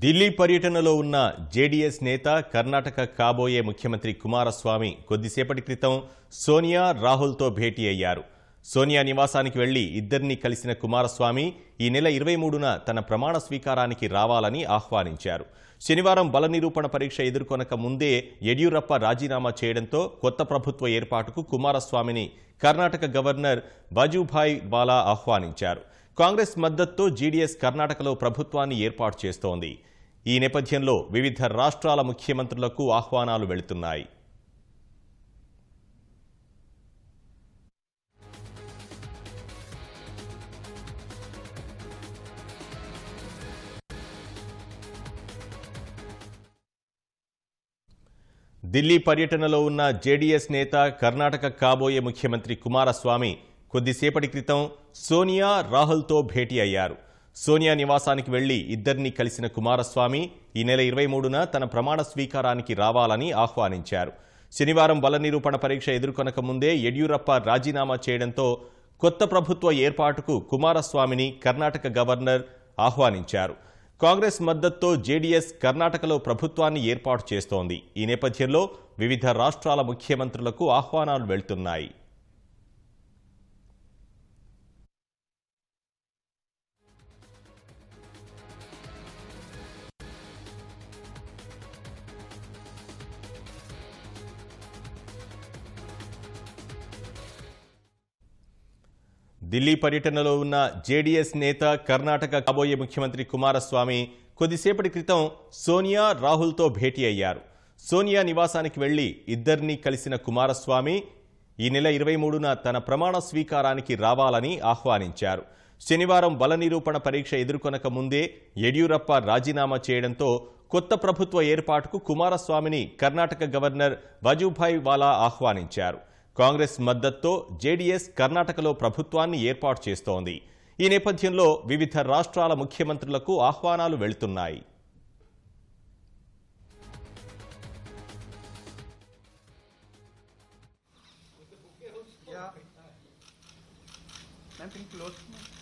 ఢిల్లీ పర్యటనలో ఉన్న జేడీఎస్ నేత కర్ణాటక కాబోయే ముఖ్యమంత్రి కుమారస్వామి కొద్దిసేపటి క్రితం సోనియా రాహుల్తో భేటీ అయ్యారు. సోనియా నివాసానికి వెళ్లి ఇద్దరిని కలిసిన కుమారస్వామి ఈ నెల 23న తన ప్రమాణ స్వీకారానికి రావాలని ఆహ్వానించారు. శనివారం బల నిరూపణ పరీక్ష ఎదుర్కొనక ముందే యడ్యూరప్ప రాజీనామా చేయడంతో కొత్త ప్రభుత్వ ఏర్పాటుకు కుమారస్వామిని కర్ణాటక గవర్నర్ వజుభాయ్ వాలా ఆహ్వానించారు. కాంగ్రెస్ మద్దతుతో జీడీఎస్ కర్ణాటకలో ప్రభుత్వాన్ని ఏర్పాటు చేస్తోంది. ఈ నేపథ్యంలో వివిధ రాష్ట్రాల ముఖ్యమంత్రులకు ఆహ్వానాలు వెళుతున్నాయి. ఢిల్లీ పర్యటనలో ఉన్న జేడీఎస్ నేత కర్ణాటక కాబోయే ముఖ్యమంత్రి కుమారస్వామి కొద్దిసేపటి క్రితం సోనియా రాహుల్తో భేటీ అయ్యారు. సోనియా నివాసానికి వెళ్లి ఇద్దరిని కలిసిన కుమారస్వామి ఈ నెల 23న తన ప్రమాణ స్వీకారానికి రావాలని ఆహ్వానించారు. శనివారం బల నిరూపణ పరీక్ష ఎదుర్కొనక ముందే యడ్యూరప్ప రాజీనామా చేయడంతో కొత్త ప్రభుత్వ ఏర్పాటుకు కుమారస్వామిని కర్ణాటక గవర్నర్ ఆహ్వానించారు. కాంగ్రెస్ మద్దతుతో జేడీఎస్ కర్ణాటకలో ప్రభుత్వాన్ని ఏర్పాటు చేస్తోంది. ఈ నేపథ్యంలో వివిధ రాష్ట్రాల ముఖ్యమంత్రులకు ఆహ్వానాలు వెళ్తున్నాయి. ఢిల్లీ పర్యటనలో ఉన్న జేడీఎస్ నేత కర్ణాటక కాబోయే ముఖ్యమంత్రి కుమారస్వామి కొద్దిసేపటి క్రితం సోనియా రాహుల్తో భేటీ అయ్యారు. సోనియా నివాసానికి వెళ్లి ఇద్దరిని కలిసిన కుమారస్వామి ఈ నెల 23న తన ప్రమాణ స్వీకారానికి రావాలని ఆహ్వానించారు. శనివారం బల నిరూపణ పరీక్ష ఎదుర్కొనక ముందే యడ్యూరప్ప రాజీనామా చేయడంతో కొత్త ప్రభుత్వ ఏర్పాటుకు కుమారస్వామిని కర్ణాటక గవర్నర్ వజుభాయ్ వాలా ఆహ్వానించారు. కాంగ్రెస్ మద్దతుతో జేడీఎస్ కర్ణాటకలో ప్రభుత్వాన్ని ఏర్పాటు చేస్తోంది. ఈ నేపథ్యంలో వివిధ రాష్ట్రాల ముఖ్యమంత్రులకు ఆహ్వానాలు వెళ్తున్నాయి. Yeah.